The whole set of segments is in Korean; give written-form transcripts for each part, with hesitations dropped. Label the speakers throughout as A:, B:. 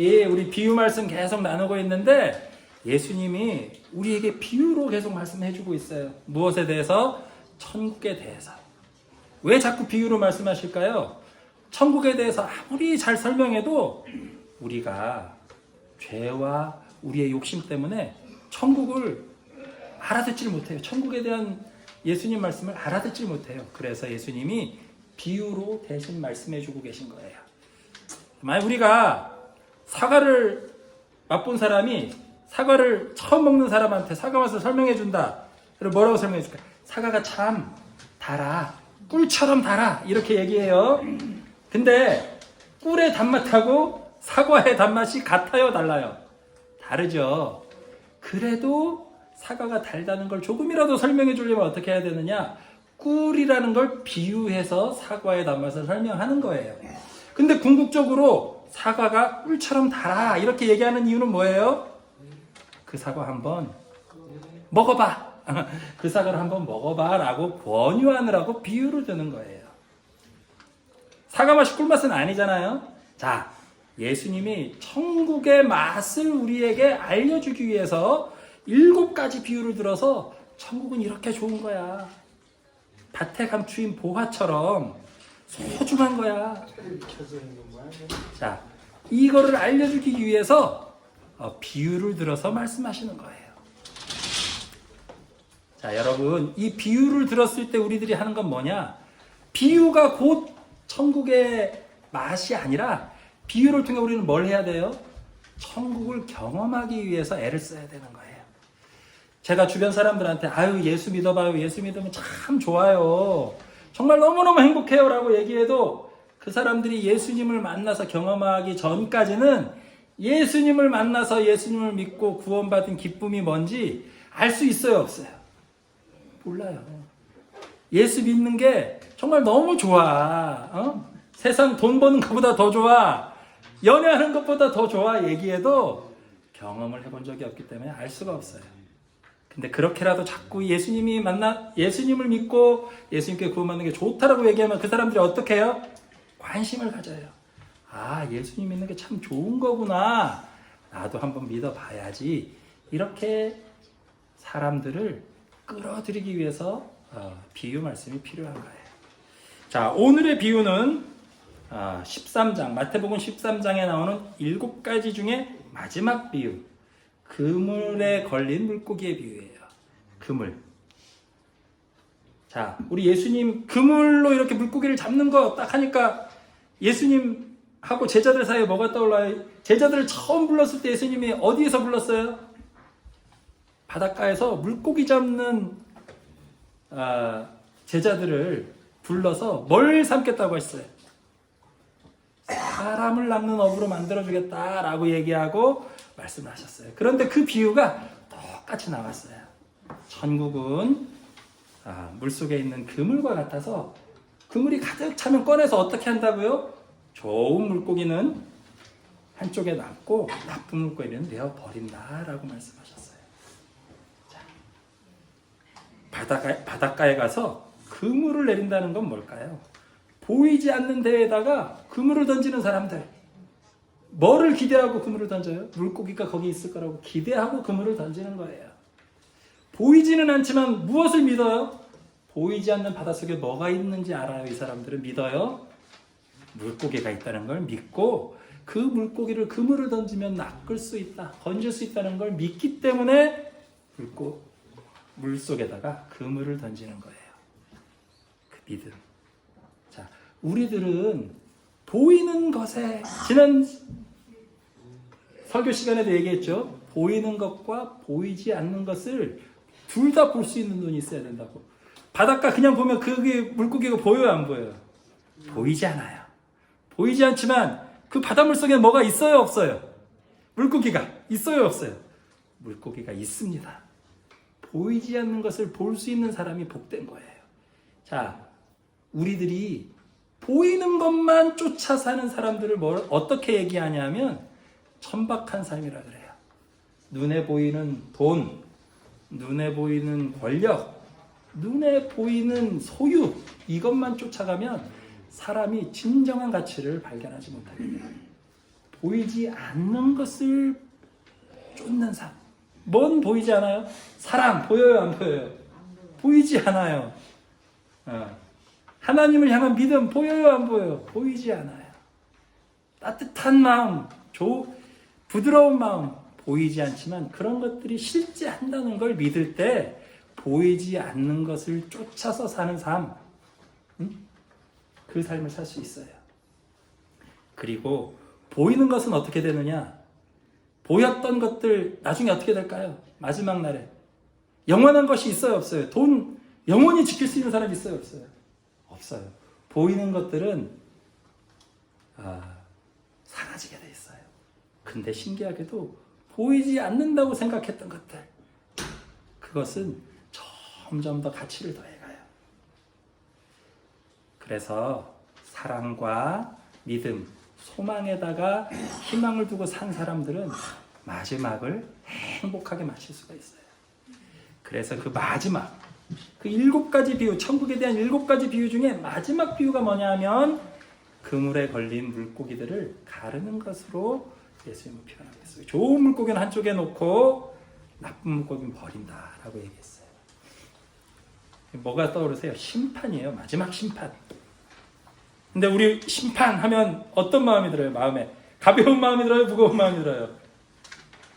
A: 우리 비유 말씀 계속 나누고 있는데 예수님이 우리에게 비유로 계속 말씀해주고 있어요. 무엇에 대해서? 천국에 대해서. 왜 자꾸 비유로 말씀하실까요? 천국에 대해서 아무리 잘 설명해도 우리가 죄와 우리의 욕심 때문에 천국을 알아듣질 못해요. 천국에 대한 예수님 말씀을 알아듣질 못해요. 그래서 예수님이 비유로 대신 말씀해주고 계신 거예요. 만약 우리가 사과를 맛본 사람이 사과를 처음 먹는 사람한테 사과 맛을 설명해준다. 그럼 뭐라고 설명해줄까? 사과가 참 달아. 꿀처럼 달아. 이렇게 얘기해요. 근데 꿀의 단맛하고 사과의 단맛이 같아요? 달라요? 다르죠. 그래도 사과가 달다는 걸 조금이라도 설명해 주려면 어떻게 해야 되느냐? 꿀이라는 걸 비유해서 사과의 단맛을 설명하는 거예요. 근데 궁극적으로 사과가 꿀처럼 달아 이렇게 얘기하는 이유는 뭐예요? 그 사과 한번 먹어봐. 그 사과를 한번 먹어봐 라고 권유하느라고 비유를 드는 거예요. 사과 맛이 꿀맛은 아니잖아요. 자, 예수님이 천국의 맛을 우리에게 알려주기 위해서 7가지 비유를 들어서 천국은 이렇게 좋은 거야. 밭에 감추인 보화처럼 소중한 거야. 자, 이거를 알려주기 위해서 비유를 들어서 말씀하시는 거예요. 자, 여러분, 이 비유를 들었을 때 우리들이 하는 건 뭐냐? 비유가 곧 천국의 맛이 아니라 비유를 통해 우리는 뭘 해야 돼요? 천국을 경험하기 위해서 애를 써야 되는 거예요. 제가 주변 사람들한테 아유 예수 믿어봐요. 예수 믿으면 참 좋아요. 정말 너무너무 행복해요 라고 얘기해도 그 사람들이 예수님을 만나서 경험하기 전까지는 예수님을 만나서 예수님을 믿고 구원받은 기쁨이 뭔지 알 수 있어요? 없어요? 몰라요. 예수 믿는 게 정말 너무 좋아. 세상 돈 버는 것보다 더 좋아. 연애하는 것보다 더 좋아 얘기해도 경험을 해본 적이 없기 때문에 알 수가 없어요. 근데 그렇게라도 자꾸 예수님을 믿고 예수님께 구원받는 게 좋다라고 얘기하면 그 사람들이 어떻게 해요? 관심을 가져요. 아, 예수님 믿는 게 참 좋은 거구나. 나도 한번 믿어봐야지. 이렇게 사람들을 끌어들이기 위해서 비유 말씀이 필요한 거예요. 자, 오늘의 비유는 13장, 마태복음 13장에 나오는 7가지 중에 마지막 비유. 그물에 걸린 물고기의 비유예요. 그물. 자, 우리 예수님 그물로 이렇게 물고기를 잡는 거 딱 하니까 예수님하고 제자들 사이에 뭐가 떠올라요? 제자들을 처음 불렀을 때 예수님이 어디에서 불렀어요? 바닷가에서 물고기 잡는 제자들을 불러서 뭘 삼겠다고 했어요? 사람을 낚는 어부로 만들어주겠다라고 얘기하고 말씀을 하셨어요. 그런데 그 비유가 똑같이 나왔어요. 천국은 물속에 있는 그물과 같아서 그물이 가득 차면 꺼내서 어떻게 한다고요? 좋은 물고기는 한쪽에 남고 나쁜 물고기는 내어버린다라고 말씀하셨어요. 자, 바닷가에 가서 그물을 내린다는 건 뭘까요? 보이지 않는 데에다가 그물을 던지는 사람들. 뭐를 기대하고 그물을 던져요? 물고기가 거기 있을 거라고 기대하고 그물을 던지는 거예요. 보이지는 않지만 무엇을 믿어요? 보이지 않는 바닷속에 뭐가 있는지 알아요. 이 사람들은 믿어요. 물고기가 있다는 걸 믿고 그 물고기를 그물을 던지면 낚을 수 있다. 건질 수 있다는 걸 믿기 때문에 물속에다가 그물을 던지는 거예요. 그 믿음. 자, 우리들은 보이는 것에 지난 설교 시간에도 얘기했죠. 보이는 것과 보이지 않는 것을 둘 다 볼 수 있는 눈이 있어야 된다고. 바닷가 그냥 보면 그게 물고기가 보여요, 안 보여요? 보이지 않아요. 보이지 않지만 그 바닷물 속에 뭐가 있어요, 없어요? 물고기가 있어요, 없어요? 물고기가 있습니다. 보이지 않는 것을 볼 수 있는 사람이 복된 거예요. 자, 우리들이 보이는 것만 쫓아 사는 사람들을 어떻게 얘기하냐면 천박한 삶이라 그래요. 눈에 보이는 돈, 눈에 보이는 권력, 눈에 보이는 소유, 이것만 쫓아가면 사람이 진정한 가치를 발견하지 못하게 돼요. 보이지 않는 것을 쫓는 삶. 뭔 보이지 않아요? 사랑 보여요, 안 보여요? 보이지 않아요. 하나님을 향한 믿음 보여요, 안 보여요? 보이지 않아요. 따뜻한 마음, 부드러운 마음 보이지 않지만 그런 것들이 실제한다는 걸 믿을 때 보이지 않는 것을 쫓아서 사는 삶, 그 삶을 살 수 있어요. 그리고 보이는 것은 어떻게 되느냐? 보였던 것들 나중에 어떻게 될까요? 마지막 날에 영원한 것이 있어요, 없어요? 돈 영원히 지킬 수 있는 사람이 있어요, 없어요? 없어요. 보이는 것들은 사라지게 돼 있어요. 근데 신기하게도 보이지 않는다고 생각했던 것들, 그것은 점점 더 가치를 더해가요. 그래서 사랑과 믿음, 소망에다가 희망을 두고 산 사람들은 마지막을 행복하게 마칠 수가 있어요. 그래서 그 마지막, 그 7가지 비유, 천국에 대한 7가지 비유 중에 마지막 비유가 뭐냐면 그물에 걸린 물고기들을 가르는 것으로 예수님은 표현하고 있어요. 좋은 물고기는 한쪽에 놓고 나쁜 물고기는 버린다라고 얘기했어요. 뭐가 떠오르세요? 심판이에요. 마지막 심판. 근데 우리 심판하면 어떤 마음이 들어요? 마음에 가벼운 마음이 들어요? 무거운 마음이 들어요?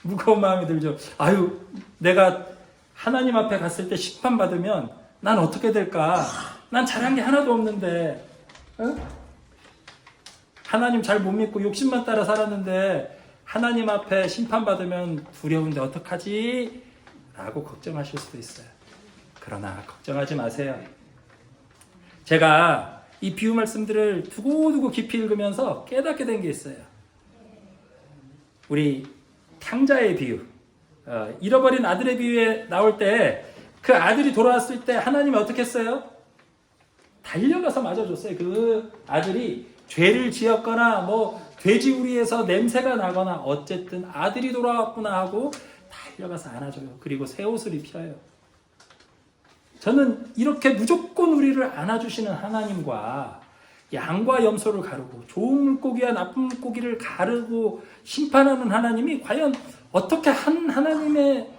A: 무거운 마음이 들죠. 아유, 내가 하나님 앞에 갔을 때 심판받으면 난 어떻게 될까? 난 잘한 게 하나도 없는데, 하나님 잘 못 믿고 욕심만 따라 살았는데 하나님 앞에 심판받으면 두려운데 어떡하지? 라고 걱정하실 수도 있어요. 그러나 걱정하지 마세요. 제가 이 비유 말씀들을 두고두고 깊이 읽으면서 깨닫게 된 게 있어요. 우리 탕자의 비유, 잃어버린 아들의 비유에 나올 때 그 아들이 돌아왔을 때 하나님이 어떻게 했어요? 달려가서 맞아줬어요. 그 아들이 죄를 지었거나 뭐 돼지우리에서 냄새가 나거나 어쨌든 아들이 돌아왔구나 하고 달려가서 안아줘요. 그리고 새 옷을 입혀요. 저는 이렇게 무조건 우리를 안아주시는 하나님과 양과 염소를 가르고 좋은 물고기와 나쁜 물고기를 가르고 심판하는 하나님이 과연 어떻게 한 하나님의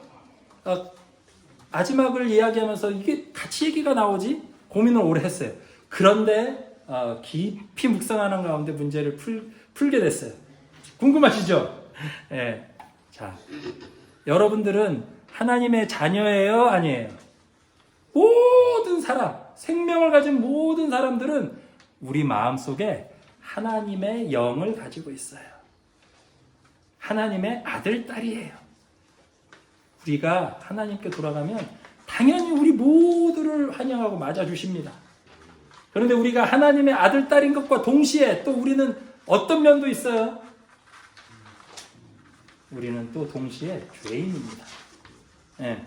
A: 마지막을 이야기하면서 이게 같이 얘기가 나오지? 고민을 오래 했어요. 그런데 깊이 묵상하는 가운데 문제를 풀게 됐어요. 궁금하시죠? 네. 자, 여러분들은 하나님의 자녀예요? 아니에요? 모든 사람, 생명을 가진 모든 사람들은 우리 마음속에 하나님의 영을 가지고 있어요. 하나님의 아들, 딸이에요. 우리가 하나님께 돌아가면 당연히 우리 모두를 환영하고 맞아주십니다. 그런데 우리가 하나님의 아들, 딸인 것과 동시에 또 우리는 어떤 면도 있어요? 우리는 또 동시에 죄인입니다. 네.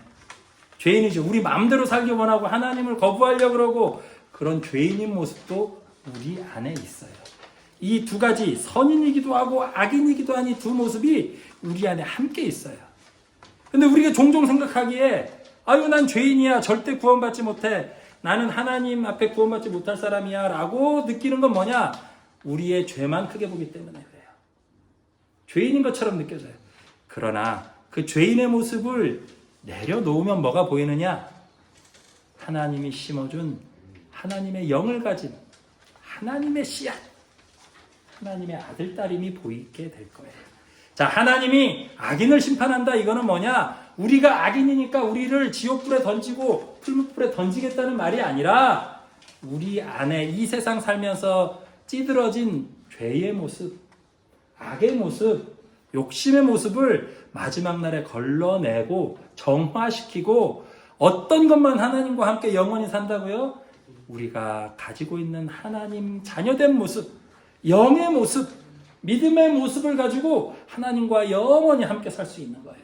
A: 죄인이죠. 우리 마음대로 살기 원하고 하나님을 거부하려고 그러고 그런 죄인인 모습도 우리 안에 있어요. 이 두 가지, 선인이기도 하고 악인이기도 한 이 두 모습이 우리 안에 함께 있어요. 근데 우리가 종종 생각하기에 아유, 난 죄인이야. 절대 구원받지 못해. 나는 하나님 앞에 구원받지 못할 사람이야. 라고 느끼는 건 뭐냐? 우리의 죄만 크게 보기 때문에 그래요. 죄인인 것처럼 느껴져요. 그러나 그 죄인의 모습을 내려놓으면 뭐가 보이느냐? 하나님이 심어준 하나님의 영을 가진 하나님의 씨앗, 하나님의 아들, 딸임이 보이게 될 거예요. 자, 하나님이 악인을 심판한다. 이거는 뭐냐? 우리가 악인이니까 우리를 지옥불에 던지고 풀무불에 던지겠다는 말이 아니라 우리 안에 이 세상 살면서 찌들어진 죄의 모습, 악의 모습, 욕심의 모습을 마지막 날에 걸러내고 정화시키고 어떤 것만 하나님과 함께 영원히 산다고요? 우리가 가지고 있는 하나님 자녀된 모습, 영의 모습, 믿음의 모습을 가지고 하나님과 영원히 함께 살 수 있는 거예요.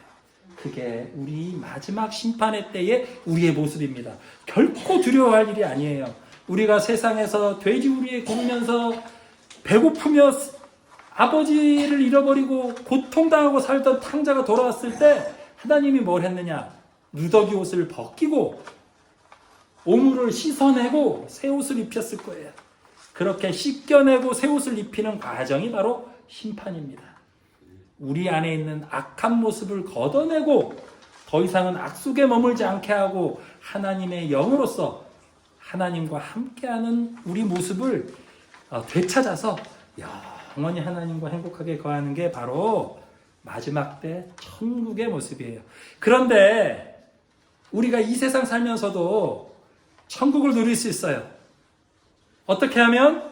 A: 그게 우리 마지막 심판의 때의 우리의 모습입니다. 결코 두려워할 일이 아니에요. 우리가 세상에서 돼지우리에 굶으면서 배고프며 아버지를 잃어버리고 고통당하고 살던 탕자가 돌아왔을 때 하나님이 뭘 했느냐? 누더기 옷을 벗기고 오물을 씻어내고 새 옷을 입혔을 거예요. 그렇게 씻겨내고 새 옷을 입히는 과정이 바로 심판입니다. 우리 안에 있는 악한 모습을 걷어내고 더 이상은 악속에 머물지 않게 하고 하나님의 영으로서 하나님과 함께하는 우리 모습을 되찾아서 영원히 하나님과 행복하게 거하는 게 바로 마지막 때 천국의 모습이에요. 그런데 우리가 이 세상 살면서도 천국을 누릴 수 있어요. 어떻게 하면?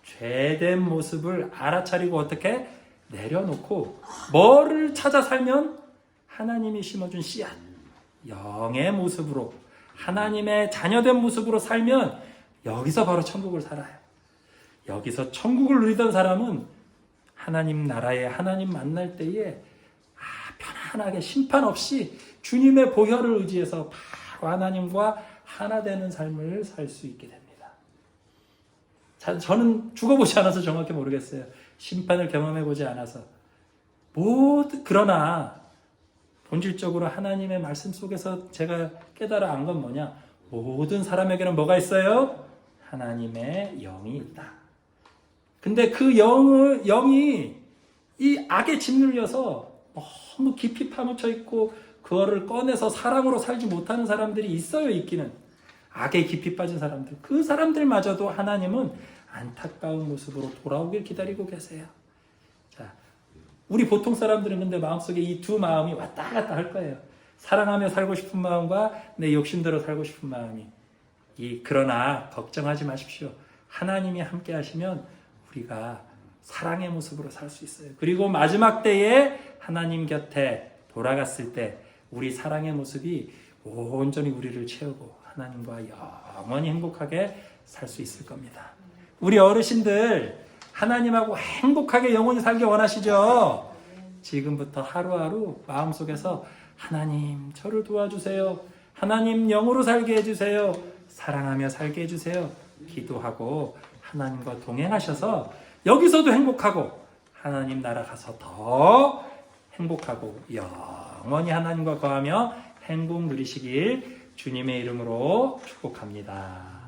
A: 죄된 모습을 알아차리고 어떻게? 내려놓고 뭐를 찾아 살면? 하나님이 심어준 씨앗, 영의 모습으로 하나님의 자녀된 모습으로 살면 여기서 바로 천국을 살아요. 여기서 천국을 누리던 사람은 하나님 나라에 하나님 만날 때에 편안하게 심판 없이 주님의 보혈을 의지해서 바로 하나님과 하나 되는 삶을 살 수 있게 됩니다. 저는 죽어보지 않아서 정확히 모르겠어요. 심판을 경험해보지 않아서. 그러나 본질적으로 하나님의 말씀 속에서 제가 깨달아 안 건 뭐냐? 모든 사람에게는 뭐가 있어요? 하나님의 영이 있다. 근데 그 영이 이 악에 짓눌려서 너무 깊이 파묻혀 있고 그거를 꺼내서 사랑으로 살지 못하는 사람들이 있어요, 있기는. 악에 깊이 빠진 사람들. 그 사람들마저도 하나님은 안타까운 모습으로 돌아오길 기다리고 계세요. 자, 우리 보통 사람들은 근데 마음속에 이 두 마음이 왔다 갔다 할 거예요. 사랑하며 살고 싶은 마음과 내 욕심대로 살고 싶은 마음이. 그러나 걱정하지 마십시오. 하나님이 함께 하시면 우리가 사랑의 모습으로 살 수 있어요. 그리고 마지막 때에 하나님 곁에 돌아갔을 때 우리 사랑의 모습이 온전히 우리를 채우고 하나님과 영원히 행복하게 살 수 있을 겁니다. 우리 어르신들 하나님하고 행복하게 영원히 살기 원하시죠? 지금부터 하루하루 마음속에서 하나님 저를 도와주세요. 하나님 영으로 살게 해주세요. 사랑하며 살게 해주세요. 기도하고 하나님과 동행하셔서 여기서도 행복하고 하나님 나라 가서 더 행복하고 영원히 하나님과 거하며 행복 누리시길 주님의 이름으로 축복합니다.